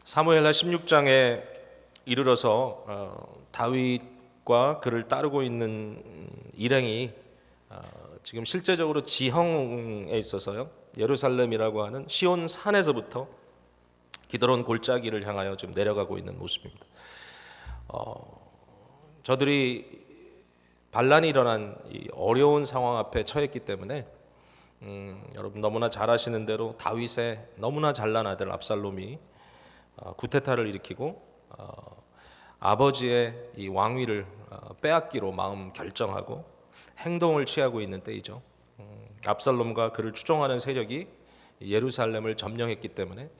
사무엘하 16장에 이르러서 다윗과 그를 따르고 있는 일행이 지금 실제적으로 지형에 있어서요, 예루살렘이라고 하는 시온 산에서부터 기드론 골짜기를 향하여 지금 내려가고 있는 모습입니다. 저들이 반란이 일어난 이 어려운 상황 앞에 처했기 때문에 여러분 너무나 잘 아시는 대로 다윗의 너무나 잘난 아들 압살롬이 구테타를 일으키고 아버지의 이 왕위를 빼앗기로 마음 결정하고 행동을 취하고 있는 때이죠. 압살롬과 그를 추종하는 세력이 예루살렘을 점령했기 때문에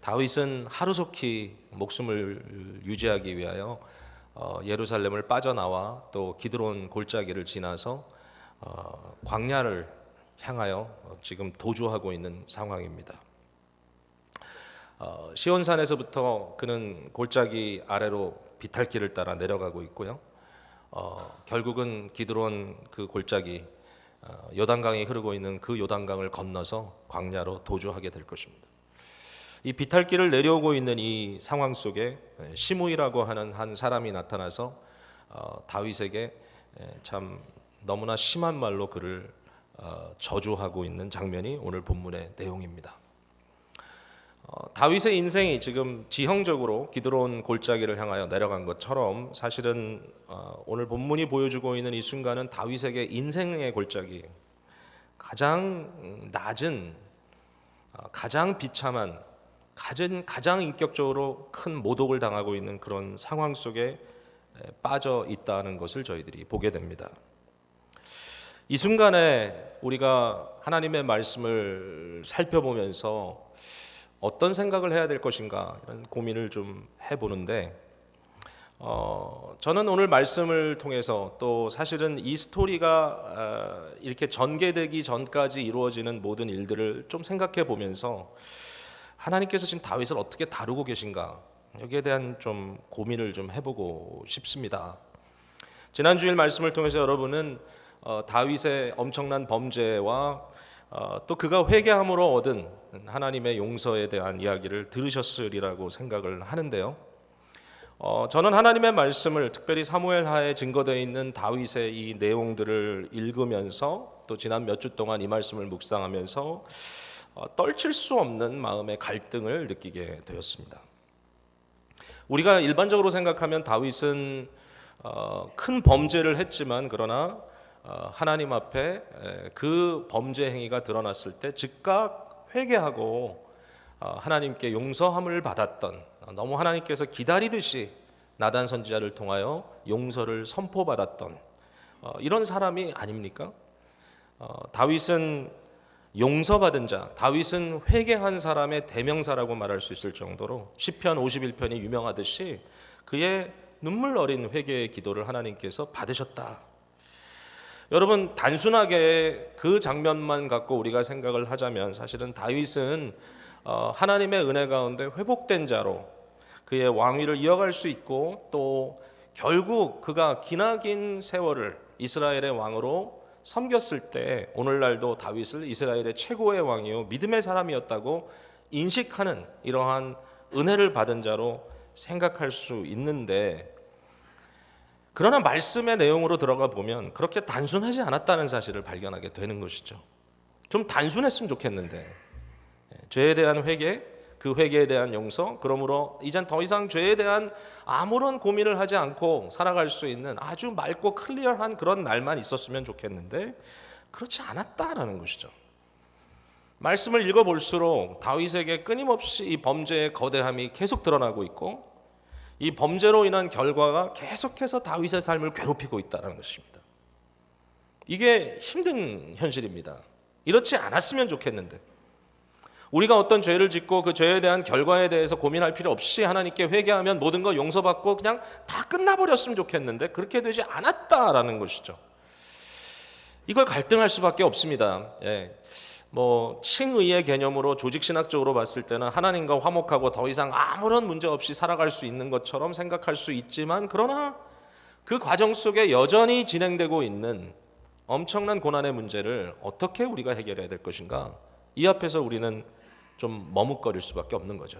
다윗은 하루속히 목숨을 유지하기 위하여 예루살렘을 빠져나와 또 기드론 골짜기를 지나서 광야를 향하여 지금 도주하고 있는 상황입니다. 시온산에서부터 그는 골짜기 아래로 비탈길을 따라 내려가고 있고요. 결국은 기드론 그 골짜기 요단강이 흐르고 있는 그 요단강을 건너서 광야로 도주하게 될 것입니다. 이 비탈길을 내려오고 있는 이 상황 속에 시므이라고 하는 한 사람이 나타나서 다윗에게 참 너무나 심한 말로 그를 저주하고 있는 장면이 오늘 본문의 내용입니다. 다윗의 인생이 지금 지형적으로 기드론 골짜기를 향하여 내려간 것처럼 사실은 오늘 본문이 보여주고 있는 이 순간은 다윗에게 인생의 골짜기, 가장 낮은, 가장 비참한, 가장 인격적으로 큰 모독을 당하고 있는 그런 상황 속에 빠져 있다는 것을 저희들이 보게 됩니다. 이 순간에 우리가 하나님의 말씀을 살펴보면서 어떤 생각을 해야 될 것인가 이런 고민을 좀 해보는데 저는 오늘 말씀을 통해서 또 사실은 이 스토리가 이렇게 전개되기 전까지 이루어지는 모든 일들을 좀 생각해 보면서 하나님께서 지금 다윗을 어떻게 다루고 계신가 여기에 대한 좀 고민을 좀 해보고 싶습니다. 지난 주일 말씀을 통해서 여러분은 다윗의 엄청난 범죄와 또 그가 회개함으로 얻은 하나님의 용서에 대한 이야기를 들으셨으리라고 생각을 하는데요. 저는 하나님의 말씀을 특별히 사무엘하에 증거되어 있는 다윗의 이 내용들을 읽으면서 또 지난 몇 주 동안 이 말씀을 묵상하면서 떨칠 수 없는 마음의 갈등을 느끼게 되었습니다. 우리가 일반적으로 생각하면 다윗은 큰 범죄를 했지만 그러나 하나님 앞에 그 범죄 행위가 드러났을 때 즉각 회개하고 하나님께 용서함을 받았던, 너무 하나님께서 기다리듯이 나단 선지자를 통하여 용서를 선포받았던 이런 사람이 아닙니까? 다윗은 용서받은 자, 다윗은 회개한 사람의 대명사라고 말할 수 있을 정도로 시편 51편이 유명하듯이 그의 눈물 어린 회개의 기도를 하나님께서 받으셨다. 여러분, 단순하게 그 장면만 갖고 우리가 생각을 하자면 사실은 다윗은 하나님의 은혜 가운데 회복된 자로 그의 왕위를 이어갈 수 있고 또 결국 그가 기나긴 세월을 이스라엘의 왕으로 섬겼을 때 오늘날도 다윗을 이스라엘의 최고의 왕이요 믿음의 사람이었다고 인식하는 이러한 은혜를 받은 자로 생각할 수 있는데, 그러나 말씀의 내용으로 들어가 보면 그렇게 단순하지 않았다는 사실을 발견하게 되는 것이죠. 좀 단순했으면 좋겠는데 죄에 대한 회개, 그 회개에 대한 용서, 그러므로 이젠 더 이상 죄에 대한 아무런 고민을 하지 않고 살아갈 수 있는 아주 맑고 클리어한 그런 날만 있었으면 좋겠는데 그렇지 않았다라는 것이죠. 말씀을 읽어볼수록 다윗에게 끊임없이 이 범죄의 거대함이 계속 드러나고 있고 이 범죄로 인한 결과가 계속해서 다윗의 삶을 괴롭히고 있다는 것입니다. 이게 힘든 현실입니다. 이렇지 않았으면 좋겠는데 우리가 어떤 죄를 짓고 그 죄에 대한 결과에 대해서 고민할 필요 없이 하나님께 회개하면 모든 거 용서받고 그냥 다 끝나버렸으면 좋겠는데 그렇게 되지 않았다라는 것이죠. 이걸 갈등할 수밖에 없습니다. 칭의의 개념으로 조직신학적으로 봤을 때는 하나님과 화목하고 더 이상 아무런 문제 없이 살아갈 수 있는 것처럼 생각할 수 있지만 그러나 그 과정 속에 여전히 진행되고 있는 엄청난 고난의 문제를 어떻게 우리가 해결해야 될 것인가, 이 앞에서 우리는 좀 머뭇거릴 수밖에 없는 거죠.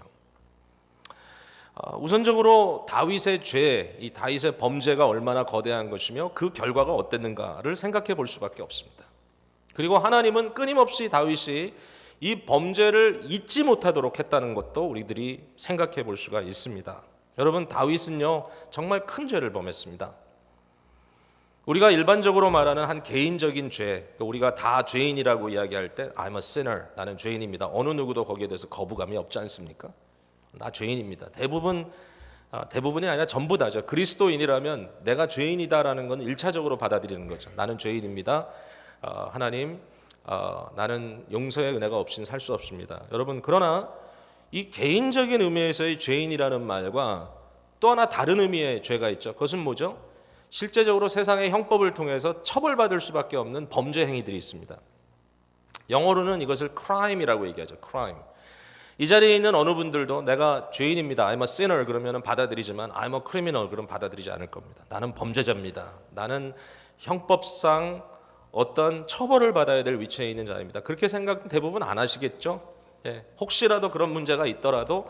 우선적으로 다윗의 죄, 이 다윗의 범죄가 얼마나 거대한 것이며 그 결과가 어땠는가를 생각해 볼 수밖에 없습니다. 그리고 하나님은 끊임없이 다윗이 이 범죄를 잊지 못하도록 했다는 것도 우리들이 생각해 볼 수가 있습니다. 여러분, 다윗은요 정말 큰 죄를 범했습니다. 우리가 일반적으로 말하는 한 개인적인 죄, 우리가 다 죄인이라고 이야기할 때 I'm a sinner, 나는 죄인입니다. 어느 누구도 거기에 대해서 거부감이 없지 않습니까? 나 죄인입니다. 대부분이 아니라 전부 다죠. 그리스도인이라면 내가 죄인이다라는 건 1차적으로 받아들이는 거죠. 나는 죄인입니다. 하나님, 나는 용서의 은혜가 없이는 살 수 없습니다. 여러분, 그러나 이 개인적인 의미에서의 죄인이라는 말과 또 하나 다른 의미의 죄가 있죠. 그것은 뭐죠? 실제적으로 세상의 형법을 통해서 처벌받을 수밖에 없는 범죄 행위들이 있습니다. 영어로는 이것을 crime이라고 얘기하죠. crime. 이 자리에 있는 어느 분들도 내가 죄인입니다. I'm a sinner 그러면 받아들이지만 I'm a criminal 그러면 받아들이지 않을 겁니다. 나는 범죄자입니다. 나는 형법상 어떤 처벌을 받아야 될 위치에 있는 자입니다. 그렇게 생각 대부분 안 하시겠죠? 혹시라도 그런 문제가 있더라도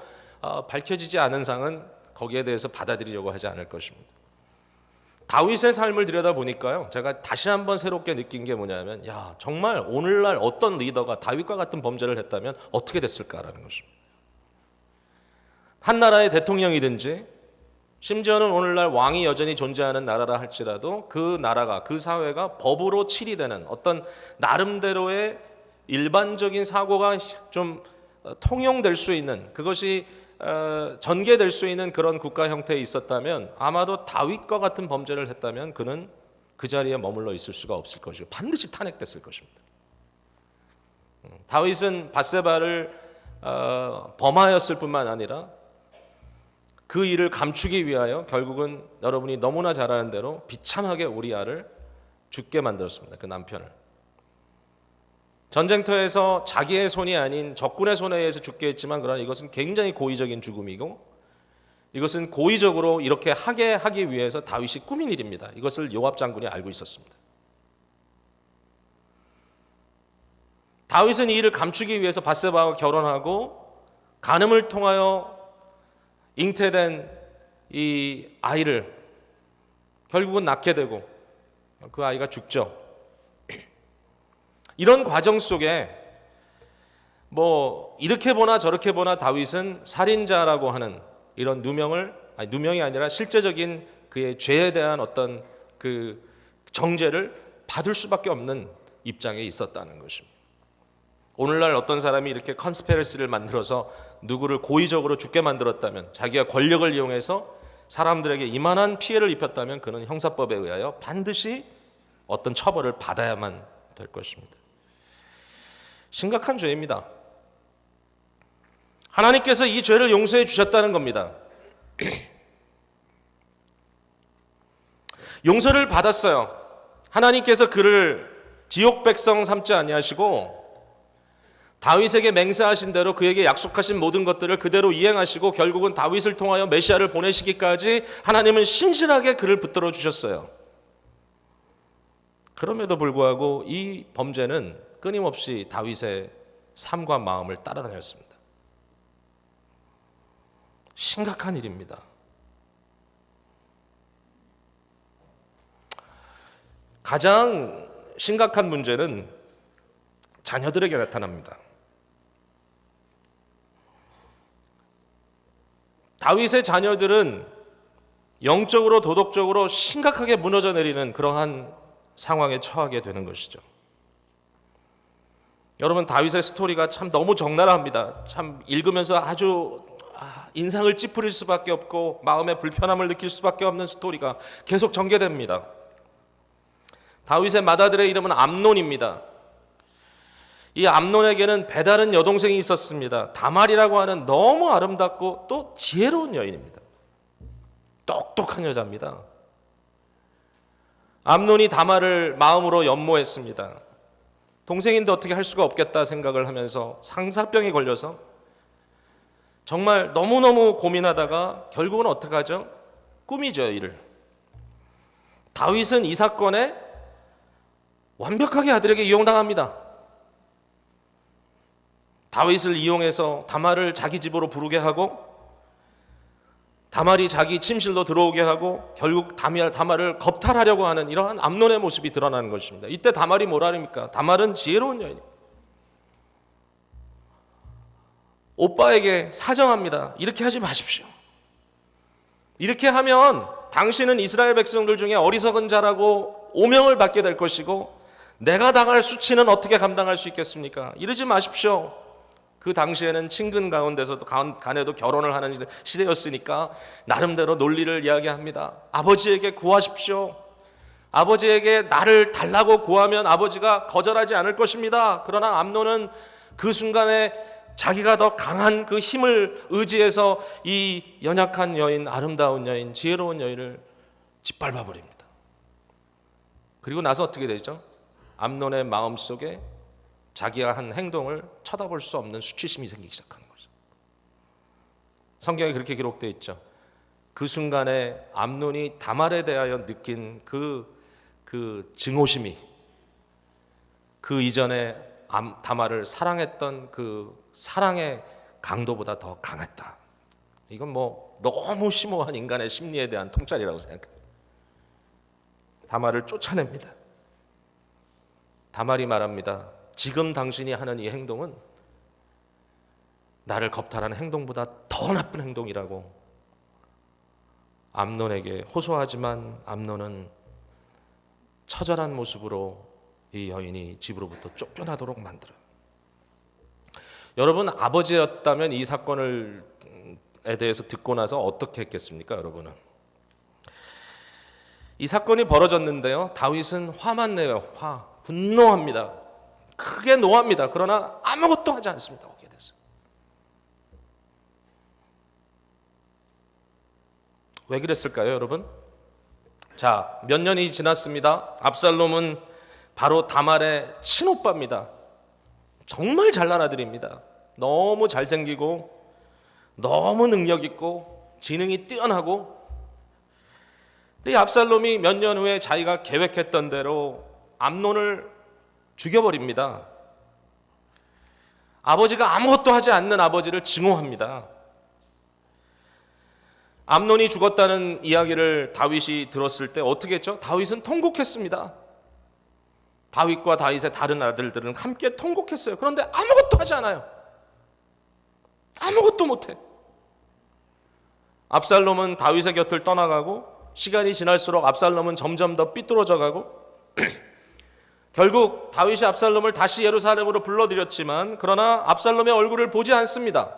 밝혀지지 않은 상은 거기에 대해서 받아들이려고 하지 않을 것입니다. 다윗의 삶을 들여다보니까요, 제가 다시 한번 새롭게 느낀 게 뭐냐면, 정말 오늘날 어떤 리더가 다윗과 같은 범죄를 했다면 어떻게 됐을까라는 것입니다. 한 나라의 대통령이든지 심지어는 오늘날 왕이 여전히 존재하는 나라라 할지라도 그 나라가, 그 사회가 법으로 칠이되는 어떤 나름대로의 일반적인 사고가 좀 통용될 수 있는, 그것이 전개될 수 있는 그런 국가 형태에 있었다면 아마도 다윗과 같은 범죄를 했다면 그는 그 자리에 머물러 있을 수가 없을 것이고 반드시 탄핵됐을 것입니다. 다윗은 밧세바를 범하였을 뿐만 아니라 그 일을 감추기 위하여 결국은 여러분이 너무나 잘 아는 대로 비참하게 우리아를 죽게 만들었습니다. 그 남편을. 전쟁터에서 자기의 손이 아닌 적군의 손에 의해서 죽게 했지만 그러나 이것은 굉장히 고의적인 죽음이고 이것은 고의적으로 이렇게 하기 위해서 다윗이 꾸민 일입니다. 이것을 요압 장군이 알고 있었습니다. 다윗은 이 일을 감추기 위해서 밧세바와 결혼하고 간음을 통하여 잉태된 이 아이를 결국은 낳게 되고 그 아이가 죽죠. 이런 과정 속에 이렇게 보나 저렇게 보나 다윗은 살인자라고 하는 이런 누명이 아니라 실제적인 그의 죄에 대한 어떤 그 정죄를 받을 수밖에 없는 입장에 있었다는 것입니다. 오늘날 어떤 사람이 이렇게 컨스피러시를 만들어서 누구를 고의적으로 죽게 만들었다면, 자기가 권력을 이용해서 사람들에게 이만한 피해를 입혔다면 그는 형사법에 의하여 반드시 어떤 처벌을 받아야만 될 것입니다. 심각한 죄입니다. 하나님께서 이 죄를 용서해 주셨다는 겁니다. 용서를 받았어요. 하나님께서 그를 지옥 백성 삼지 아니하시고 다윗에게 맹세하신 대로 그에게 약속하신 모든 것들을 그대로 이행하시고 결국은 다윗을 통하여 메시아를 보내시기까지 하나님은 신실하게 그를 붙들어 주셨어요. 그럼에도 불구하고 이 범죄는 끊임없이 다윗의 삶과 마음을 따라다녔습니다. 심각한 일입니다. 가장 심각한 문제는 자녀들에게 나타납니다. 다윗의 자녀들은 영적으로 도덕적으로 심각하게 무너져 내리는 그러한 상황에 처하게 되는 것이죠. 여러분, 다윗의 스토리가 참 너무 적나라합니다. 참 읽으면서 아주 인상을 찌푸릴 수밖에 없고 마음의 불편함을 느낄 수밖에 없는 스토리가 계속 전개됩니다. 다윗의 맏아들의 이름은 암논입니다. 이 암논에게는 배다른 여동생이 있었습니다. 다말이라고 하는 너무 아름답고 또 지혜로운 여인입니다. 똑똑한 여자입니다. 암논이 다말을 마음으로 연모했습니다. 동생인데 어떻게 할 수가 없겠다 생각을 하면서 상사병에 걸려서 정말 너무너무 고민하다가 결국은 어떻게 하죠? 꾸미죠, 이를. 다윗은 이 사건에 완벽하게 아들에게 이용당합니다. 다윗을 이용해서 다말을 자기 집으로 부르게 하고 다말이 자기 침실로 들어오게 하고 결국 다말을 겁탈하려고 하는 이러한 암논의 모습이 드러나는 것입니다. 이때 다말이 뭐라 합니까? 다말은 지혜로운 여인입니다. 오빠에게 사정합니다. 이렇게 하지 마십시오. 이렇게 하면 당신은 이스라엘 백성들 중에 어리석은 자라고 오명을 받게 될 것이고 내가 당할 수치는 어떻게 감당할 수 있겠습니까? 이러지 마십시오. 그 당시에는 친근 가운데서도 간에도 결혼을 하는 시대였으니까 나름대로 논리를 이야기합니다. 아버지에게 구하십시오. 아버지에게 나를 달라고 구하면 아버지가 거절하지 않을 것입니다. 그러나 암논은 그 순간에 자기가 더 강한 그 힘을 의지해서 이 연약한 여인, 아름다운 여인, 지혜로운 여인을 짓밟아 버립니다. 그리고 나서 어떻게 되죠? 암논의 마음속에 자기가 한 행동을 쳐다볼 수 없는 수치심이 생기기 시작하는 거죠. 성경에 그렇게 기록되어 있죠. 그 순간에 암논이 다말에 대하여 느낀 그 증오심이 그 이전에 다말을 사랑했던 그 사랑의 강도보다 더 강했다. 이건 뭐 너무 심오한 인간의 심리에 대한 통찰이라고 생각합니다. 다말을 쫓아냅니다. 다말이 말합니다. 지금 당신이 하는 이 행동은 나를 겁탈하는 행동보다 더 나쁜 행동이라고 암논에게 호소하지만 암논은 처절한 모습으로 이 여인이 집으로부터 쫓겨나도록 만들어요. 여러분, 아버지였다면 이 사건에 대해서 듣고 나서 어떻게 했겠습니까? 여러분은 이 사건이 벌어졌는데요, 다윗은 화만 내요. 분노합니다. 크게 노합니다. 그러나 아무것도 하지 않습니다. 거기에 대해서. 왜 그랬을까요, 여러분? 자, 몇 년이 지났습니다. 압살롬은 바로 다말의 친오빠입니다. 정말 잘난 아들입니다. 너무 잘생기고 너무 능력 있고 지능이 뛰어나고. 근데 압살롬이 몇 년 후에 자기가 계획했던 대로 암논을 죽여버립니다. 아버지가 아무것도 하지 않는 아버지를 증오합니다. 암논이 죽었다는 이야기를 다윗이 들었을 때 어떻게 했죠? 다윗은 통곡했습니다. 다윗과 다윗의 다른 아들들은 함께 통곡했어요. 그런데 아무것도 하지 않아요. 아무것도 못해. 압살롬은 다윗의 곁을 떠나가고 시간이 지날수록 압살롬은 점점 더 삐뚤어져 가고 결국 다윗이 압살롬을 다시 예루살렘으로 불러들였지만 그러나 압살롬의 얼굴을 보지 않습니다.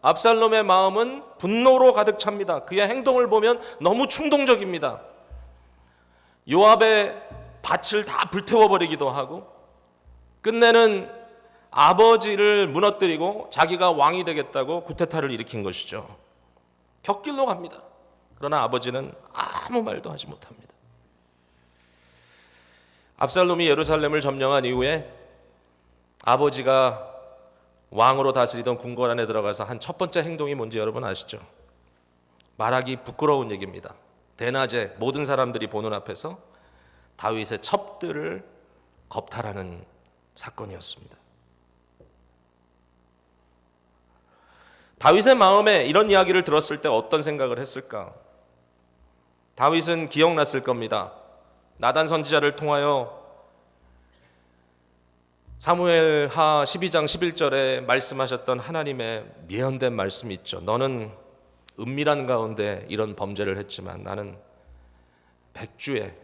압살롬의 마음은 분노로 가득 찹니다. 그의 행동을 보면 너무 충동적입니다. 요압의 밭을 다 불태워버리기도 하고 끝내는 아버지를 무너뜨리고 자기가 왕이 되겠다고 쿠데타를 일으킨 것이죠. 격길로 갑니다. 그러나 아버지는 아무 말도 하지 못합니다. 압살롬이 예루살렘을 점령한 이후에 아버지가 왕으로 다스리던 궁궐 안에 들어가서 한 첫 번째 행동이 뭔지 여러분 아시죠? 말하기 부끄러운 얘기입니다. 대낮에 모든 사람들이 보는 앞에서 다윗의 첩들을 겁탈하는 사건이었습니다. 다윗의 마음에 이런 이야기를 들었을 때 어떤 생각을 했을까? 다윗은 기억났을 겁니다. 나단 선지자를 통하여 사무엘하 12장 11절에 말씀하셨던 하나님의 예언된 말씀이 있죠. 너는 은밀한 가운데 이런 범죄를 했지만 나는 백주에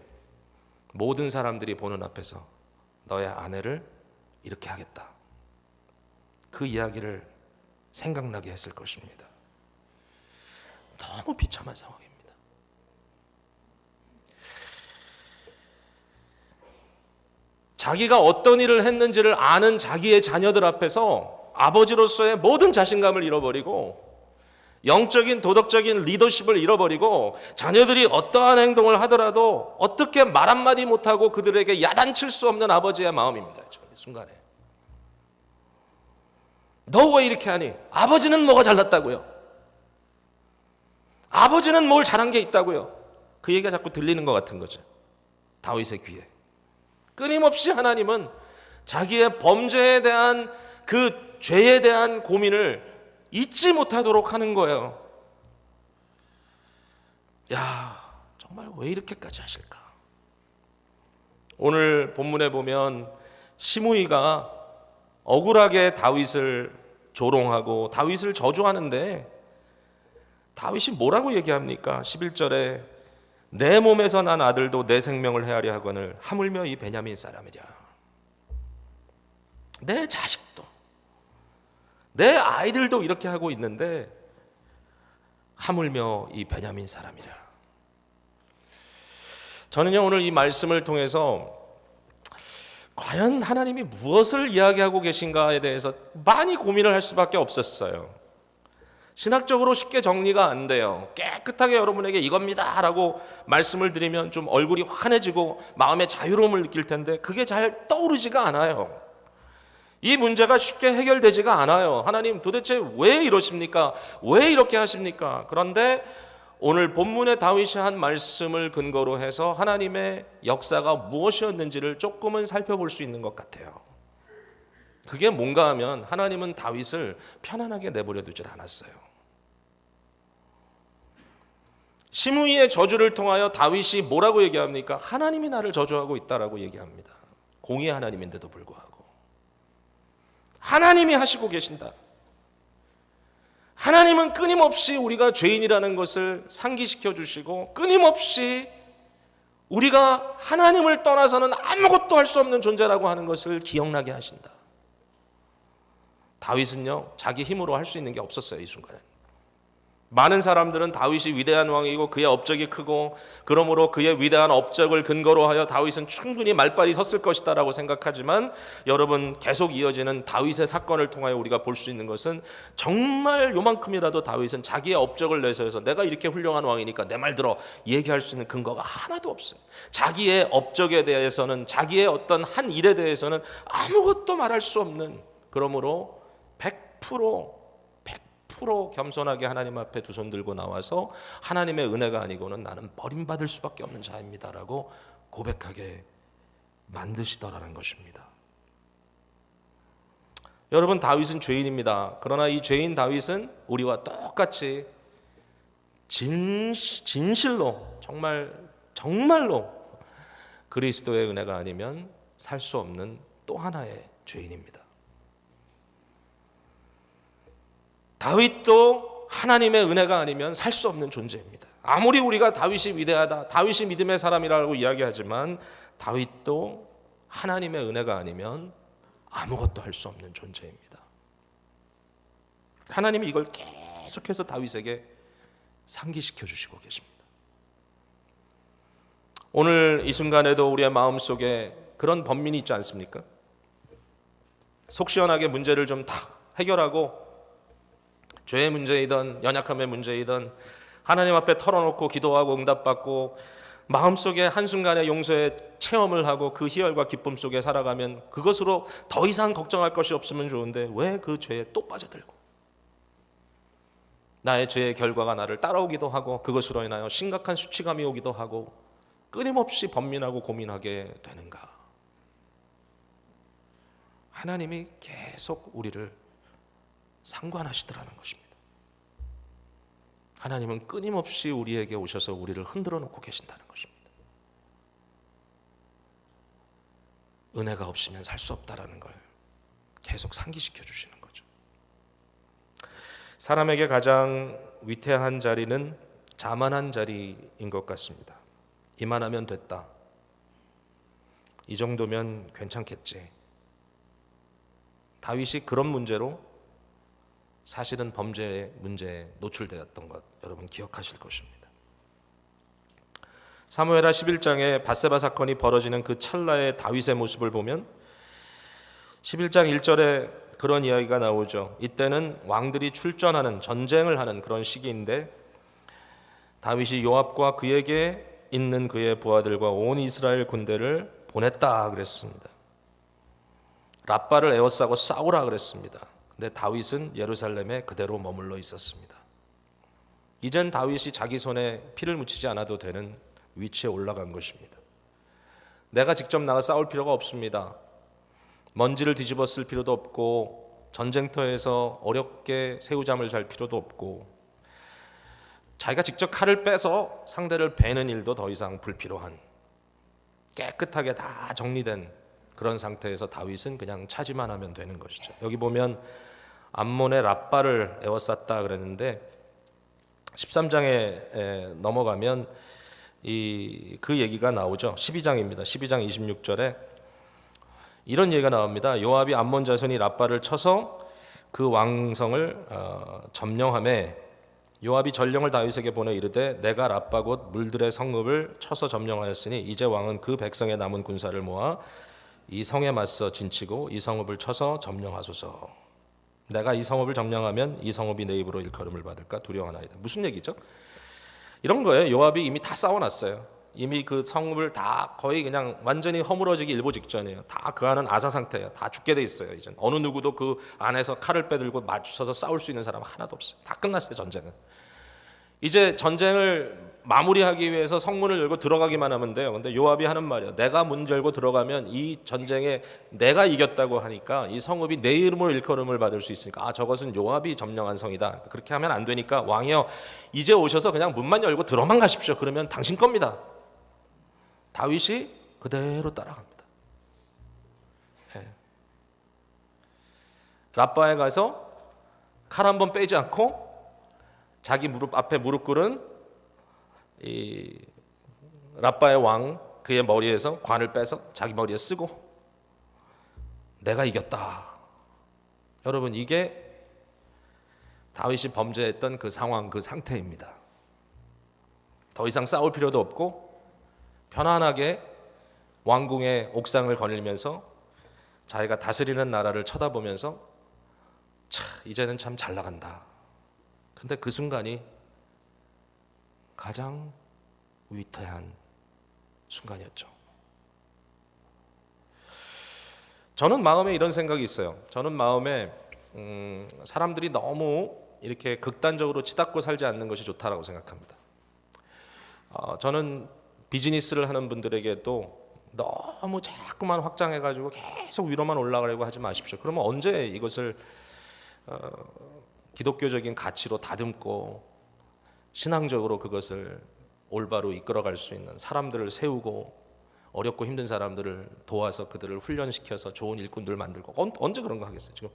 모든 사람들이 보는 앞에서 너의 아내를 이렇게 하겠다. 그 이야기를 생각나게 했을 것입니다. 너무 비참한 상황입니다. 자기가 어떤 일을 했는지를 아는 자기의 자녀들 앞에서 아버지로서의 모든 자신감을 잃어버리고 영적인 도덕적인 리더십을 잃어버리고 자녀들이 어떠한 행동을 하더라도 어떻게 말 한마디 못하고 그들에게 야단칠 수 없는 아버지의 마음입니다. 이 순간에 너 왜 이렇게 하니? 아버지는 뭐가 잘났다고요? 아버지는 뭘 잘한 게 있다고요? 그 얘기가 자꾸 들리는 것 같은 거죠. 다윗의 귀에. 끊임없이 하나님은 자기의 범죄에 대한 그 죄에 대한 고민을 잊지 못하도록 하는 거예요. 야, 정말 왜 이렇게까지 하실까? 오늘 본문에 보면 시므이가 억울하게 다윗을 조롱하고 다윗을 저주하는데 다윗이 뭐라고 얘기합니까? 11절에 내 몸에서 난 아들도 내 생명을 헤아려 하거늘 하물며 이 베냐민 사람이랴. 내 자식도 내 아이들도 이렇게 하고 있는데 하물며 이 베냐민 사람이랴. 저는요 오늘 이 말씀을 통해서 과연 하나님이 무엇을 이야기하고 계신가에 대해서 많이 고민을 할 수밖에 없었어요. 신학적으로 쉽게 정리가 안 돼요. 깨끗하게 여러분에게 이겁니다 라고 말씀을 드리면 좀 얼굴이 환해지고 마음의 자유로움을 느낄 텐데 그게 잘 떠오르지가 않아요. 이 문제가 쉽게 해결되지가 않아요. 하나님 도대체 왜 이러십니까? 왜 이렇게 하십니까? 그런데 오늘 본문에 다윗이 한 말씀을 근거로 해서 하나님의 역사가 무엇이었는지를 조금은 살펴볼 수 있는 것 같아요. 그게 뭔가 하면 하나님은 다윗을 편안하게 내버려 두질 않았어요. 시므이의 저주를 통하여 다윗이 뭐라고 얘기합니까? 하나님이 나를 저주하고 있다라고 얘기합니다. 공의의 하나님인데도 불구하고 하나님이 하시고 계신다. 하나님은 끊임없이 우리가 죄인이라는 것을 상기시켜 주시고 끊임없이 우리가 하나님을 떠나서는 아무것도 할 수 없는 존재라고 하는 것을 기억나게 하신다. 다윗은요 자기 힘으로 할 수 있는 게 없었어요. 이 순간에 많은 사람들은 다윗이 위대한 왕이고 그의 업적이 크고 그러므로 그의 위대한 업적을 근거로 하여 다윗은 충분히 말발이 섰을 것이다 라고 생각하지만 여러분 계속 이어지는 다윗의 사건을 통하여 우리가 볼 수 있는 것은 정말 요만큼이라도 다윗은 자기의 업적을 내세워서 내가 이렇게 훌륭한 왕이니까 내 말 들어 얘기할 수 있는 근거가 하나도 없어요. 자기의 업적에 대해서는 자기의 어떤 한 일에 대해서는 아무것도 말할 수 없는, 그러므로 100% 겸손하게 하나님 앞에 두 손 들고 나와서 하나님의 은혜가 아니고는 나는 버림받을 수밖에 없는 자입니다라고 고백하게 만드시더라는 것입니다. 여러분 다윗은 죄인입니다. 그러나 이 죄인 다윗은 우리와 똑같이 진실로 정말로 그리스도의 은혜가 아니면 살 수 없는 또 하나의 죄인입니다. 다윗도 하나님의 은혜가 아니면 살 수 없는 존재입니다. 아무리 우리가 다윗이 위대하다, 다윗이 믿음의 사람이라고 이야기하지만 다윗도 하나님의 은혜가 아니면 아무것도 할 수 없는 존재입니다. 하나님이 이걸 계속해서 다윗에게 상기시켜 주시고 계십니다. 오늘 이 순간에도 우리의 마음속에 그런 번민이 있지 않습니까? 속 시원하게 문제를 좀 다 해결하고 죄의 문제이든 연약함의 문제이든 하나님 앞에 털어놓고 기도하고 응답받고 마음속에 한순간의 용서의 체험을 하고 그 희열과 기쁨 속에 살아가면 그것으로 더 이상 걱정할 것이 없으면 좋은데 왜 그 죄에 또 빠져들고 나의 죄의 결과가 나를 따라오기도 하고 그것으로 인하여 심각한 수치감이 오기도 하고 끊임없이 번민하고 고민하게 되는가? 하나님이 계속 우리를 상관하시더라는 것입니다. 하나님은 끊임없이 우리에게 오셔서 우리를 흔들어 놓고 계신다는 것입니다. 은혜가 없으면 살 수 없다라는 걸 계속 상기시켜 주시는 거죠. 사람에게 가장 위태한 자리는 자만한 자리인 것 같습니다. 이만하면 됐다. 이 정도면 괜찮겠지. 다윗이 그런 문제로 사실은 범죄의 문제에 노출되었던 것 여러분 기억하실 것입니다. 사무엘하 11장에 밧세바 사건이 벌어지는 그 찰나의 다윗의 모습을 보면 11장 1절에 그런 이야기가 나오죠. 이때는 왕들이 출전하는 전쟁을 하는 그런 시기인데 다윗이 요압과 그에게 있는 그의 부하들과 온 이스라엘 군대를 보냈다 그랬습니다. 랍바를 에워싸고 싸우라 그랬습니다. 근데 다윗은 예루살렘에 그대로 머물러 있었습니다. 이젠 다윗이 자기 손에 피를 묻히지 않아도 되는 위치에 올라간 것입니다. 내가 직접 나가 싸울 필요가 없습니다. 먼지를 뒤집어 쓸 필요도 없고 전쟁터에서 어렵게 새우잠을 잘 필요도 없고 자기가 직접 칼을 빼서 상대를 베는 일도 더 이상 불필요한, 깨끗하게 다 정리된 그런 상태에서 다윗은 그냥 차지만 하면 되는 것이죠. 여기 보면 암몬의 랍바를 에워쌌다 그랬는데 13장에 넘어가면 그 얘기가 나오죠. 12장입니다. 12장 26절에 이런 얘기가 나옵니다. 요압이 암몬 자손이 랍바를 쳐서 그 왕성을 점령하매 요압이 전령을 다윗에게 보내 이르되 내가 랍바 곧 물들의 성읍을 쳐서 점령하였으니 이제 왕은 그 백성의 남은 군사를 모아 이 성에 맞서 진치고 이 성읍을 쳐서 점령하소서. 내가 이 성읍을 점령하면 이 성읍이 내 입으로 일컬음을 받을까 두려워하나이다. 무슨 얘기죠? 이런 거예요. 요압이 이미 다 싸워놨어요. 이미 그 성읍을 다 거의 그냥 완전히 허물어지기 일보 직전이에요. 다 그 안은 아사 상태예요. 다 죽게 돼 있어요. 이제 어느 누구도 그 안에서 칼을 빼들고 맞춰서 싸울 수 있는 사람은 하나도 없어요. 다 끝났어요. 전쟁은. 이제 전쟁을 마무리하기 위해서 성문을 열고 들어가기만 하면 돼요. 근데 요압이 하는 말이에요. 내가 문 열고 들어가면 이 전쟁에 내가 이겼다고 하니까 이 성읍이 내 이름으로 일컬음을 받을 수 있으니까 저것은 요압이 점령한 성이다. 그렇게 하면 안 되니까 왕이여 이제 오셔서 그냥 문만 열고 들어만 가십시오. 그러면 당신 겁니다. 다윗이 그대로 따라갑니다. 랍바에 가서 칼 한 번 빼지 않고 자기 무릎 앞에 무릎 꿇은 이 랍바의 왕 그의 머리에서 관을 빼서 자기 머리에 쓰고 내가 이겼다. 여러분 이게 다윗이 범죄했던 그 상황 그 상태입니다. 더 이상 싸울 필요도 없고 편안하게 왕궁의 옥상을 거닐면서 자기가 다스리는 나라를 쳐다보면서 이제는 참 잘 나간다. 근데 그 순간이 가장 위태한 순간이었죠. 저는 마음에 이런 생각이 있어요. 저는 마음에 사람들이 너무 이렇게 극단적으로 치닫고 살지 않는 것이 좋다라고 생각합니다. 저는 비즈니스를 하는 분들에게도 너무 자꾸만 확장해가지고 계속 위로만 올라가려고 하지 마십시오. 그러면 언제 이것을 기독교적인 가치로 다듬고 신앙적으로 그것을 올바로 이끌어갈 수 있는 사람들을 세우고 어렵고 힘든 사람들을 도와서 그들을 훈련시켜서 좋은 일꾼들 만들고 언제 그런 거 하겠어요? 지금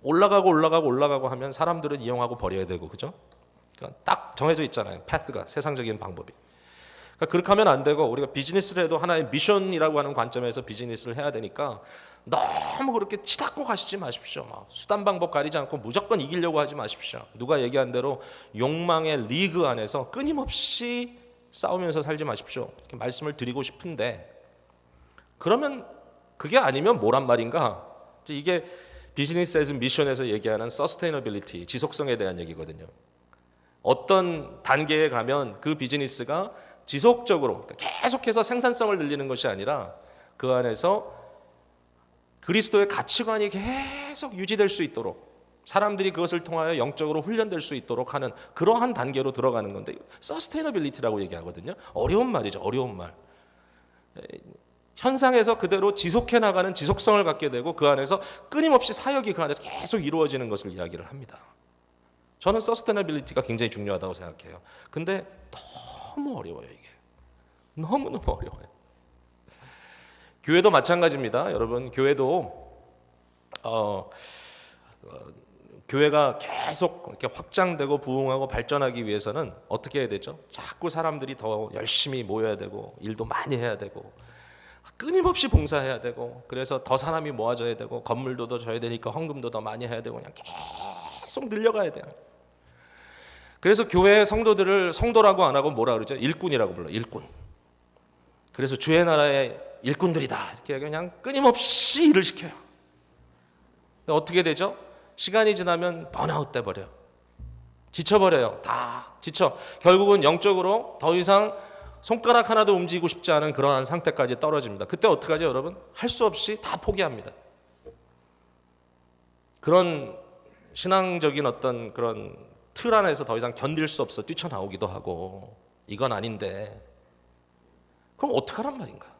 올라가고 하면 사람들은 이용하고 버려야 되고 그죠? 그러니까 딱 정해져 있잖아요. 패스가 세상적인 방법이. 그러니까 그렇게 하면 안 되고 우리가 비즈니스를 해도 하나의 미션이라고 하는 관점에서 비즈니스를 해야 되니까 너무 그렇게 치닫고 가시지 마십시오. 수단 방법 가리지 않고 무조건 이기려고 하지 마십시오. 누가 얘기한 대로 욕망의 리그 안에서 끊임없이 싸우면서 살지 마십시오. 이렇게 말씀을 드리고 싶은데 그러면 그게 아니면 뭐란 말인가? 이게 비즈니스 애즈 미션에서 얘기하는 서스테이너빌리티, 지속성에 대한 얘기거든요. 어떤 단계에 가면 그 비즈니스가 지속적으로 계속해서 생산성을 늘리는 것이 아니라 그 안에서 그리스도의 가치관이 계속 유지될 수 있도록 사람들이 그것을 통하여 영적으로 훈련될 수 있도록 하는 그러한 단계로 들어가는 건데 서스테이너빌리티라고 얘기하거든요. 어려운 말이죠. 어려운 말. 현상에서 그대로 지속해 나가는 지속성을 갖게 되고 그 안에서 끊임없이 사역이 그 안에서 계속 이루어지는 것을 이야기를 합니다. 저는 서스테이너빌리티가 굉장히 중요하다고 생각해요. 근데 너무 어려워요. 이게 너무너무 어려워요. 교회도 마찬가지입니다. 여러분 교회도 교회가 계속 이렇게 확장되고 부흥하고 발전하기 위해서는 어떻게 해야 되죠? 자꾸 사람들이 더 열심히 모여야 되고 일도 많이 해야 되고 끊임없이 봉사해야 되고 그래서 더 사람이 모아져야 되고 건물도 더 줘야 되니까 헌금도 더 많이 해야 되고 그냥 계속 늘려가야 돼요. 그래서 교회의 성도들을 성도라고 안 하고 뭐라 그러죠? 일꾼이라고 불러요. 일꾼. 그래서 주의 나라의 일꾼들이다 이렇게 그냥 끊임없이 일을 시켜요. 근데 어떻게 되죠? 시간이 지나면 번아웃 돼버려요. 지쳐버려요. 다 지쳐. 결국은 영적으로 더 이상 손가락 하나도 움직이고 싶지 않은 그러한 상태까지 떨어집니다. 그때 어떡하죠 여러분? 할 수 없이 다 포기합니다. 그런 신앙적인 어떤 그런 틀 안에서 더 이상 견딜 수 없어 뛰쳐나오기도 하고 이건 아닌데 그럼 어떡하란 말인가?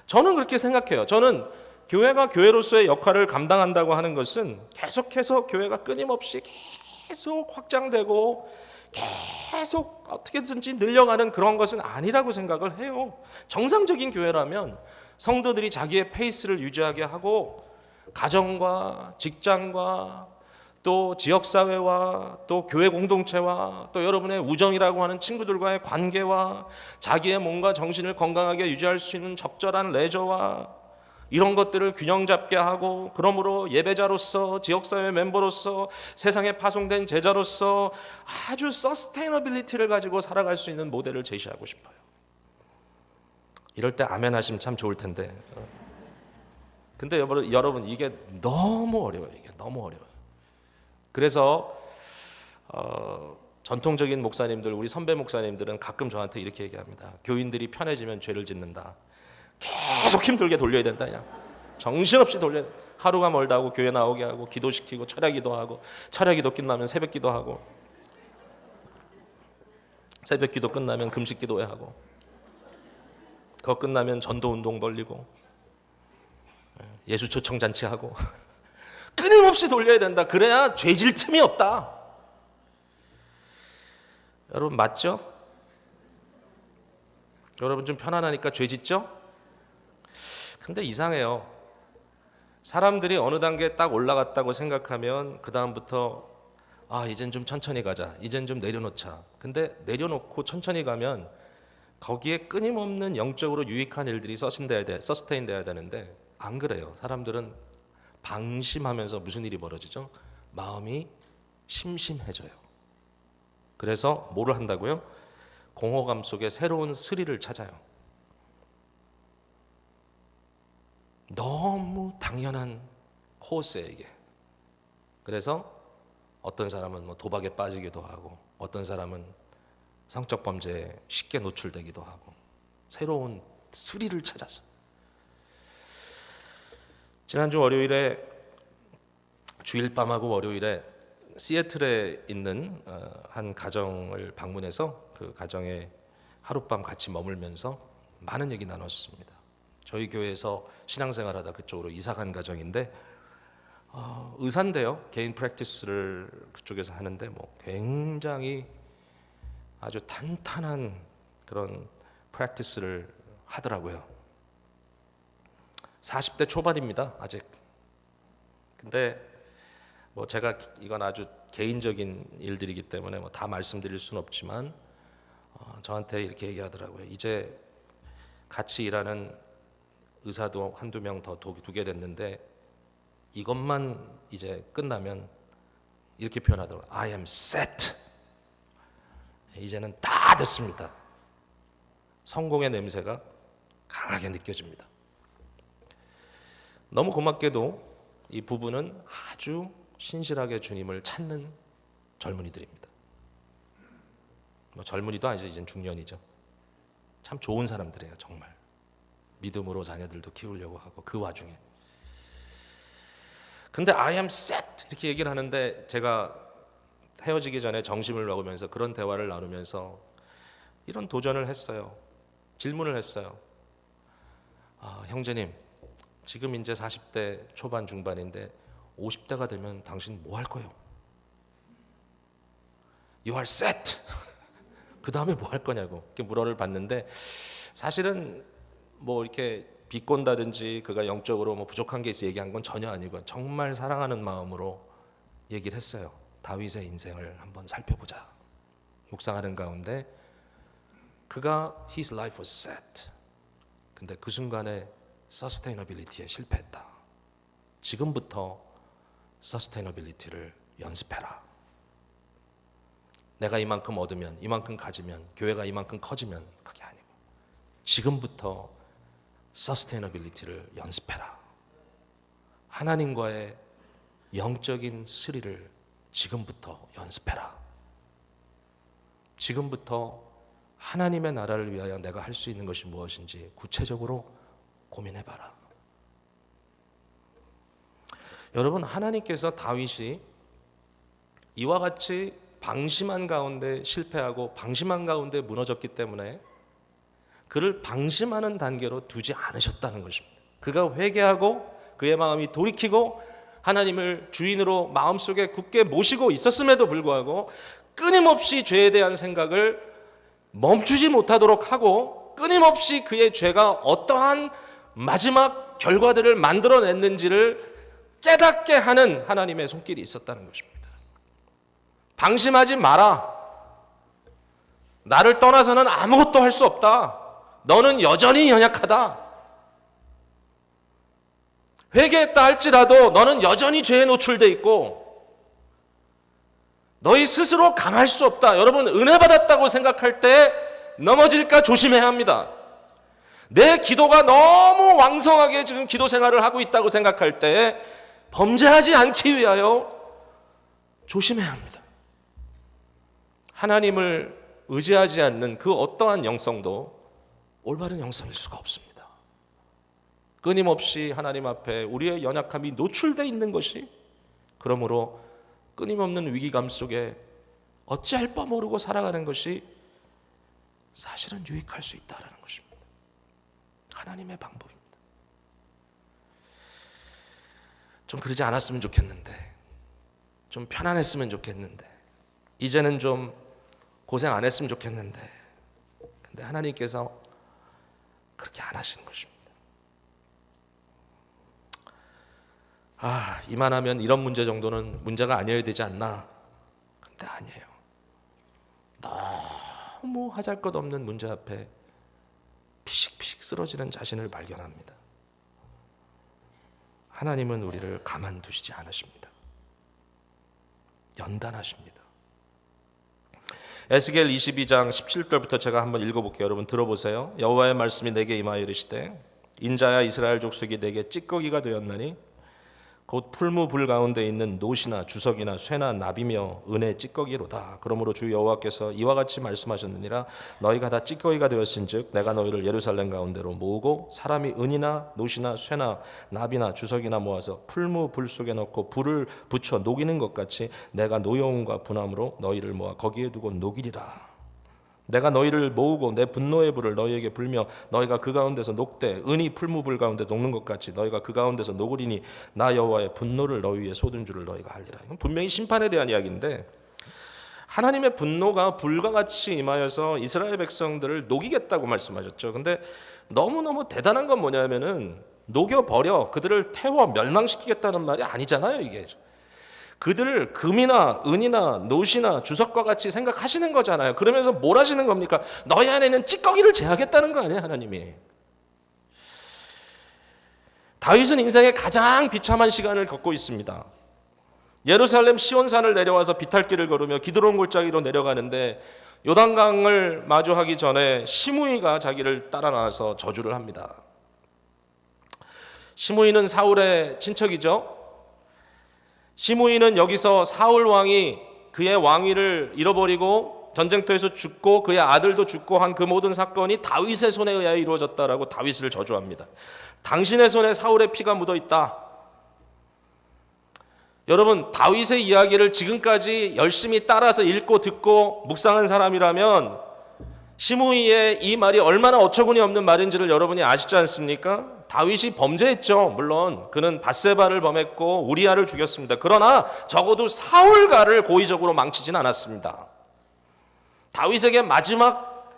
저는 그렇게 생각해요. 저는 교회가 교회로서의 역할을 감당한다고 하는 것은 계속해서 교회가 끊임없이 계속 확장되고 계속 어떻게든지 늘려가는 그런 것은 아니라고 생각을 해요. 정상적인 교회라면 성도들이 자기의 페이스를 유지하게 하고 가정과 직장과 또 지역사회와 또 교회 공동체와 또 여러분의 우정이라고 하는 친구들과의 관계와 자기의 몸과 정신을 건강하게 유지할 수 있는 적절한 레저와 이런 것들을 균형 잡게 하고, 그러므로 예배자로서 지역사회 멤버로서 세상에 파송된 제자로서 아주 서스테이너빌리티를 가지고 살아갈 수 있는 모델을 제시하고 싶어요. 이럴 때 아멘 하시면 참 좋을 텐데. 근데 여러분 이게 너무 어려워요. 이게 너무 어려워요. 그래서 전통적인 목사님들, 우리 선배 목사님들은 가끔 저한테 이렇게 얘기합니다. 교인들이 편해지면 죄를 짓는다. 계속 힘들게 돌려야 된다. 그냥 정신없이 돌려야 된다. 하루가 멀다 하고 교회 나오게 하고 기도시키고 철야기도 하고, 철야기도 끝나면 새벽기도 하고, 새벽기도 끝나면 금식기도회 하고, 그거 끝나면 전도운동 벌리고 예수초청잔치 하고 끊임없이 돌려야 된다. 그래야 죄질 틈이 없다. 여러분 맞죠? 여러분 좀 편안하니까 죄 짓죠? 근데 이상해요. 사람들이 어느 단계에 딱 올라갔다고 생각하면 그 다음부터 이젠 좀 천천히 가자, 이젠 좀 내려놓자. 근데 내려놓고 천천히 가면 거기에 끊임없는 영적으로 유익한 일들이 서스테인 돼야 되는데 안 그래요. 사람들은 방심하면서 무슨 일이 벌어지죠? 마음이 심심해져요. 그래서 뭐를 한다고요? 공허감 속에 새로운 스릴을 찾아요. 너무 당연한 코스예요, 이게. 그래서 어떤 사람은 뭐 도박에 빠지기도 하고, 어떤 사람은 성적 범죄에 쉽게 노출되기도 하고, 새로운 스릴을 찾아서. 지난주 월요일에, 주일 밤하고 월요일에 시애틀에 있는 한 가정을 방문해서 그 가정에 하룻밤 같이 머물면서 많은 얘기 나눴습니다. 저희 교회에서 신앙생활하다 그쪽으로 이사간 가정인데 의사인데요. 개인 프랙티스를 그쪽에서 하는데 뭐 굉장히 아주 탄탄한 그런 프랙티스를 하더라고요. 40대 초반입니다, 아직. 근데 뭐 제가 이건 아주 개인적인 일들이기 때문에 뭐 다 말씀드릴 수는 없지만 저한테 이렇게 얘기하더라고요. 이제 같이 일하는 의사도 한두 명 더 두게 됐는데 이것만 이제 끝나면 이렇게 표현하더라고요. I am set. 이제는 다 됐습니다. 성공의 냄새가 강하게 느껴집니다. 너무 고맙게도 이 부부는 아주 신실하게 주님을 찾는 젊은이들입니다. 뭐 젊은이도 아니죠. 이젠 중년이죠. 참 좋은 사람들이에요. 정말 믿음으로 자녀들도 키우려고 하고. 그 와중에 근데 I am set 이렇게 얘기를 하는데, 제가 헤어지기 전에 정심을 먹으면서 그런 대화를 나누면서 이런 도전을 했어요. 질문을 했어요. 형제님, 지금 이제 40대 초반 중반인데 50대가 되면 당신 뭐 할 거예요? You are set. 그 다음에 뭐 할 거냐고 이렇게 물어를 봤는데, 사실은 뭐 이렇게 비꼰다든지 그가 영적으로 뭐 부족한 게 있어 얘기한 건 전혀 아니고 정말 사랑하는 마음으로 얘기를 했어요. 다윗의 인생을 한번 살펴보자. 묵상하는 가운데 그가 his life was set. 근데 그 순간에 서스테이너빌리티에 실패했다. 지금부터 서스테이너빌리티를 연습해라. 내가 이만큼 얻으면, 이만큼 가지면, 교회가 이만큼 커지면 그게 아니고 지금부터 서스테이너빌리티를 연습해라. 하나님과의 영적인 스릴을 지금부터 연습해라. 지금부터 하나님의 나라를 위하여 내가 할 수 있는 것이 무엇인지 구체적으로 고민해봐라. 여러분, 하나님께서 다윗이 이와 같이 방심한 가운데 실패하고 방심한 가운데 무너졌기 때문에 그를 방심하는 단계로 두지 않으셨다는 것입니다. 그가 회개하고 그의 마음이 돌이키고 하나님을 주인으로 마음속에 굳게 모시고 있었음에도 불구하고 끊임없이 죄에 대한 생각을 멈추지 못하도록 하고 끊임없이 그의 죄가 어떠한 마지막 결과들을 만들어냈는지를 깨닫게 하는 하나님의 손길이 있었다는 것입니다. 방심하지 마라. 나를 떠나서는 아무것도 할 수 없다. 너는 여전히 연약하다. 회개했다 할지라도 너는 여전히 죄에 노출돼 있고 너희 스스로 강할 수 없다. 여러분, 은혜 받았다고 생각할 때 넘어질까 조심해야 합니다. 내 기도가 너무 왕성하게 지금 기도 생활을 하고 있다고 생각할 때 범죄하지 않기 위하여 조심해야 합니다. 하나님을 의지하지 않는 그 어떠한 영성도 올바른 영성일 수가 없습니다. 끊임없이 하나님 앞에 우리의 연약함이 노출되어 있는 것이, 그러므로 끊임없는 위기감 속에 어찌할 바 모르고 살아가는 것이 사실은 유익할 수 있다는 것입니다. 하나님의 방법입니다. 좀 그러지 않았으면 좋겠는데, 좀 편안했으면 좋겠는데, 이제는 좀 고생 안 했으면 좋겠는데, 근데 하나님께서 그렇게 안 하시는 것입니다. 이만하면 이런 문제 정도는 문제가 아니어야 되지 않나? 근데 아니에요. 너무 하잘것없는 문제 앞에 피식피식 쓰러지는 자신을 발견합니다. 하나님은 우리를 가만두시지 않으십니다. 연단하십니다. 에스겔 22장 17절부터 제가 한번 읽어볼게요. 여러분 들어보세요. 여호와의 말씀이 내게 임하여 이르시되, 인자야 이스라엘 족속이 내게 찌꺼기가 되었나니 곧 풀무불 가운데 있는 노시나 주석이나 쇠나 나비며 은의 찌꺼기로다. 그러므로 주 여호와께서 이와 같이 말씀하셨느니라. 너희가 다 찌꺼기가 되었은즉 내가 너희를 예루살렘 가운데로 모으고 사람이 은이나 노시나 쇠나 나비나 주석이나 모아서 풀무불 속에 넣고 불을 붙여 녹이는 것 같이 내가 노여움과 분함으로 너희를 모아 거기에 두고 녹이리라. 내가 너희를 모으고 내 분노의 불을 너희에게 불며 너희가 그 가운데서 녹되 은이 풀무불 가운데 녹는 것 같이 너희가 그 가운데서 녹으리니 나 여호와의 분노를 너희 위에 쏟은 줄을 너희가 알리라. 이건 분명히 심판에 대한 이야기인데, 하나님의 분노가 불과 같이 임하여서 이스라엘 백성들을 녹이겠다고 말씀하셨죠. 근데 너무너무 대단한 건 뭐냐면은 녹여버려, 그들을 태워 멸망시키겠다는 말이 아니잖아요. 이게 그들을 금이나 은이나 노시나 주석과 같이 생각하시는 거잖아요. 그러면서 뭘 하시는 겁니까? 너희 안에는 찌꺼기를 제하겠다는 거 아니에요, 하나님이. 다윗은 인생의 가장 비참한 시간을 겪고 있습니다. 예루살렘 시온산을 내려와서 비탈길을 걸으며 기드론 골짜기로 내려가는데 요단강을 마주하기 전에 시므이가 자기를 따라 나와서 저주를 합니다. 시므이는 사울의 친척이죠. 시므이는 여기서 사울 왕이 그의 왕위를 잃어버리고 전쟁터에서 죽고 그의 아들도 죽고 한 그 모든 사건이 다윗의 손에 의하여 이루어졌다라고 다윗을 저주합니다. 당신의 손에 사울의 피가 묻어 있다. 여러분, 다윗의 이야기를 지금까지 열심히 따라서 읽고 듣고 묵상한 사람이라면 시므이의 이 말이 얼마나 어처구니 없는 말인지를 여러분이 아시지 않습니까? 다윗이 범죄했죠. 물론 그는 밧세바를 범했고 우리아를 죽였습니다. 그러나 적어도 사울가를 고의적으로 망치진 않았습니다. 다윗에게 마지막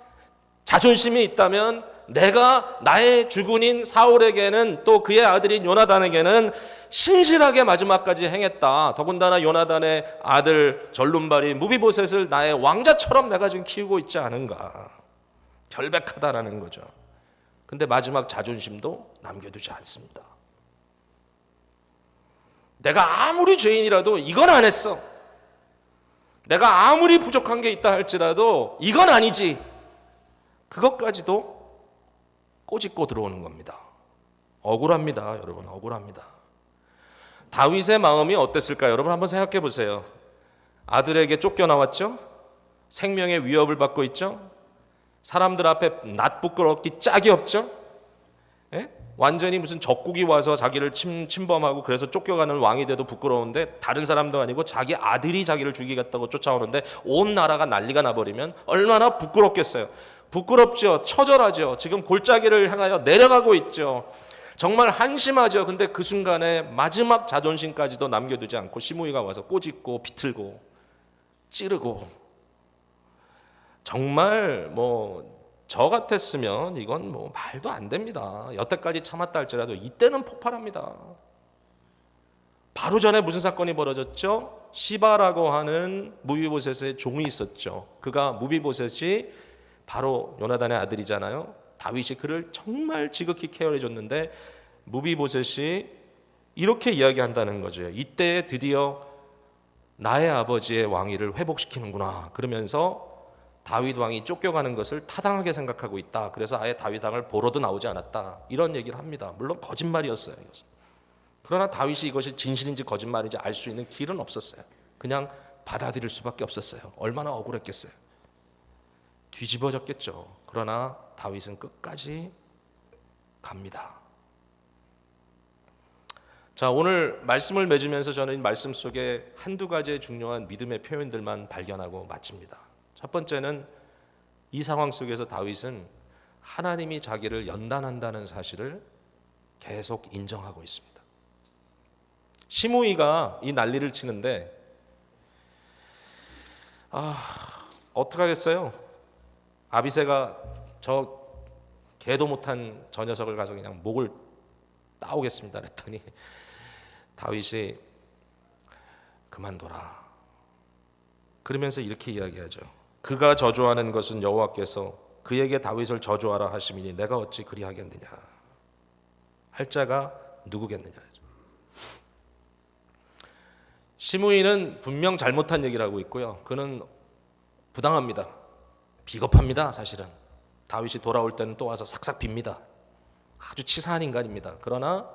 자존심이 있다면 내가 나의 주군인 사울에게는 또 그의 아들인 요나단에게는 신실하게 마지막까지 행했다. 더군다나 요나단의 아들 절름발이 무비보셋을 나의 왕자처럼 내가 지금 키우고 있지 않은가. 결백하다라는 거죠. 근데 마지막 자존심도 남겨두지 않습니다. 내가 아무리 죄인이라도 이건 안 했어. 내가 아무리 부족한 게 있다 할지라도 이건 아니지. 그것까지도 꼬집고 들어오는 겁니다. 억울합니다. 여러분, 억울합니다. 다윗의 마음이 어땠을까요? 여러분 한번 생각해 보세요. 아들에게 쫓겨나왔죠? 생명의 위협을 받고 있죠? 사람들 앞에 낯부끄럽기 짝이 없죠? 예? 완전히 무슨 적국이 와서 자기를 침범하고 그래서 쫓겨가는 왕이 돼도 부끄러운데 다른 사람도 아니고 자기 아들이 자기를 죽이겠다고 쫓아오는데 온 나라가 난리가 나버리면 얼마나 부끄럽겠어요. 부끄럽죠. 처절하죠. 지금 골짜기를 향하여 내려가고 있죠. 정말 한심하죠. 근데 그 순간에 마지막 자존심까지도 남겨두지 않고 시므이가 와서 꼬집고 비틀고 찌르고 정말 저 같았으면 이건 말도 안 됩니다. 여태까지 참았다 할지라도 이때는 폭발합니다. 바로 전에 무슨 사건이 벌어졌죠? 시바라고 하는 무비보셋의 종이 있었죠. 그가 무비보셋이 바로 요나단의 아들이잖아요. 다윗이 그를 정말 지극히 케어해 줬는데 무비보셋이 이렇게 이야기한다는 거죠. 이때 드디어 나의 아버지의 왕위를 회복시키는구나. 그러면서 다윗 왕이 쫓겨가는 것을 타당하게 생각하고 있다. 그래서 아예 다윗 왕을 보러도 나오지 않았다. 이런 얘기를 합니다. 물론 거짓말이었어요. 이것은. 그러나 다윗이 이것이 진실인지 거짓말인지 알 수 있는 길은 없었어요. 그냥 받아들일 수밖에 없었어요. 얼마나 억울했겠어요. 뒤집어졌겠죠. 그러나 다윗은 끝까지 갑니다. 자, 오늘 말씀을 맺으면서 저는 이 말씀 속에 한두 가지의 중요한 믿음의 표현들만 발견하고 마칩니다. 첫 번째는 이 상황 속에서 다윗은 하나님이 자기를 연단한다는 사실을 계속 인정하고 있습니다. 시므이가 이 난리를 치는데 어떡하겠어요? 아비새가 저 개도 못한 저 녀석을 가서 그냥 목을 따오겠습니다 그랬더니 다윗이 그만둬라. 그러면서 이렇게 이야기하죠. 그가 저주하는 것은 여호와께서 그에게 다윗을 저주하라 하심이니 내가 어찌 그리하겠느냐. 할 자가 누구겠느냐. 시므이는 분명 잘못한 얘기를 하고 있고요. 그는 부당합니다. 비겁합니다. 사실은 다윗이 돌아올 때는 또 와서 삭삭 빕니다. 아주 치사한 인간입니다. 그러나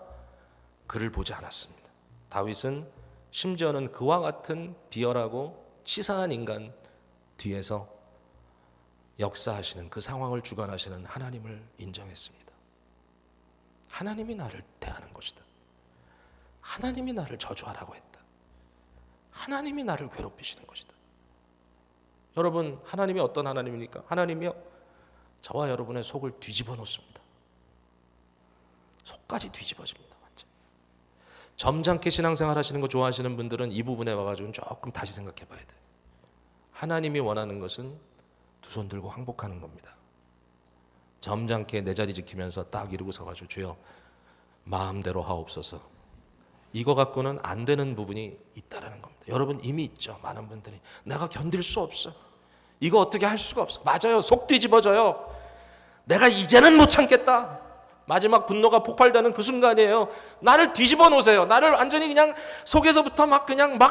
그를 보지 않았습니다. 다윗은 심지어는 그와 같은 비열하고 치사한 인간 뒤에서 역사하시는 그 상황을 주관하시는 하나님을 인정했습니다. 하나님이 나를 대하는 것이다. 하나님이 나를 저주하라고 했다. 하나님이 나를 괴롭히시는 것이다. 여러분, 하나님이 어떤 하나님입니까? 하나님이요, 저와 여러분의 속을 뒤집어 놓습니다. 속까지 뒤집어집니다. 완전. 점잖게 신앙생활 하시는 거 좋아하시는 분들은 이 부분에 와가지고 조금 다시 생각해 봐야 돼요. 하나님이 원하는 것은 두 손 들고 항복하는 겁니다. 점잖게 내 자리 지키면서 딱 이러고 서가지고 주여 마음대로 하옵소서. 이거 갖고는 안 되는 부분이 있다라는 겁니다. 여러분 이미 있죠. 많은 분들이 내가 견딜 수 없어. 이거 어떻게 할 수가 없어. 맞아요. 속 뒤집어져요. 내가 이제는 못 참겠다. 마지막 분노가 폭발되는 그 순간이에요. 나를 뒤집어 놓으세요. 나를 완전히 그냥 속에서부터 막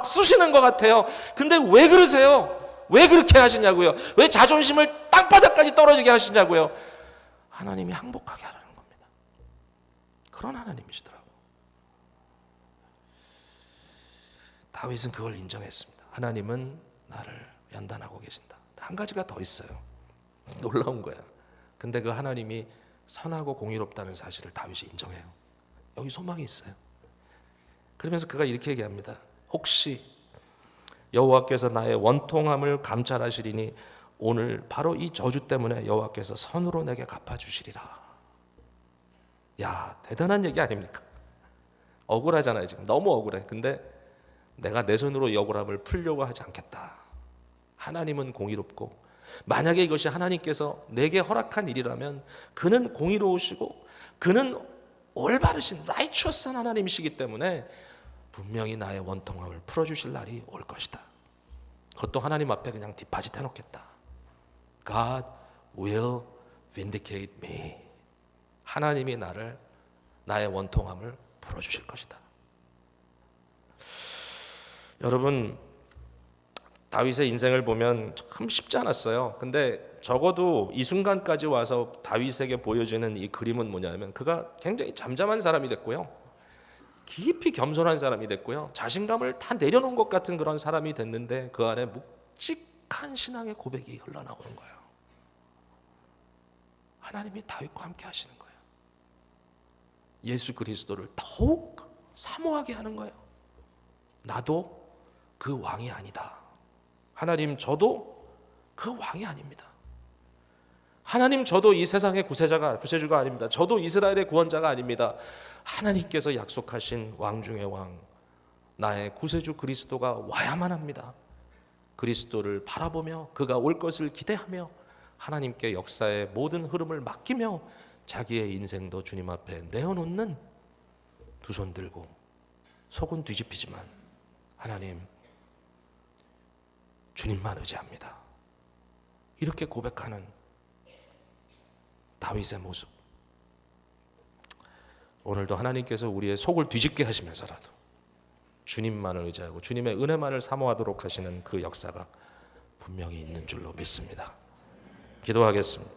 쑤시는 것 같아요. 근데 왜 그러세요? 왜 그렇게 하시냐고요? 왜 자존심을 땅바닥까지 떨어지게 하시냐고요? 하나님이 항복하게 하라는 겁니다. 그런 하나님이시더라고요. 다윗은 그걸 인정했습니다. 하나님은 나를 연단하고 계신다. 한 가지가 더 있어요. 놀라운 거야. 근데 그 하나님이 선하고 공의롭다는 사실을 다윗이 인정해요. 여기 소망이 있어요. 그러면서 그가 이렇게 얘기합니다. 혹시 여호와께서 나의 원통함을 감찰하시리니 오늘 바로 이 저주 때문에 여호와께서 선으로 내게 갚아주시리라. 야, 대단한 얘기 아닙니까? 억울하잖아요. 지금 너무 억울해. 근데 내가 내 손으로 이 억울함을 풀려고 하지 않겠다. 하나님은 공의롭고 만약에 이것이 하나님께서 내게 허락한 일이라면 그는 공의로우시고 그는 올바르신 라이처스한 하나님이시기 때문에 분명히 나의 원통함을 풀어주실 날이 올 것이다. 그것도 하나님 앞에 그냥 뒷바짓 해놓겠다. God will vindicate me. 하나님이 나의 원통함을 풀어주실 것이다. 여러분, 다윗의 인생을 보면 참 쉽지 않았어요. 근데 적어도 이 순간까지 와서 다윗에게 보여지는 이 그림은 뭐냐면 그가 굉장히 잠잠한 사람이 됐고요. 깊이 겸손한 사람이 됐고요. 자신감을 다 내려놓은 것 같은 그런 사람이 됐는데 그 안에 묵직한 신앙의 고백이 흘러나오는 거예요. 하나님이 다윗과 함께 하시는 거예요. 예수 그리스도를 더욱 사모하게 하는 거예요. 나도 그 왕이 아니다. 하나님, 저도 그 왕이 아닙니다. 하나님, 저도 이 세상의 구세주가 아닙니다. 저도 이스라엘의 구원자가 아닙니다. 하나님께서 약속하신 왕 중의 왕, 나의 구세주 그리스도가 와야만 합니다. 그리스도를 바라보며 그가 올 것을 기대하며 하나님께 역사의 모든 흐름을 맡기며 자기의 인생도 주님 앞에 내어놓는 두 손 들고 속은 뒤집히지만 하나님 주님만 의지합니다. 이렇게 고백하는 다윗의 모습. 오늘도 하나님께서 우리의 속을 뒤집게 하시면서라도 주님만을 의지하고 주님의 은혜만을 사모하도록 하시는 그 역사가 분명히 있는 줄로 믿습니다. 기도하겠습니다.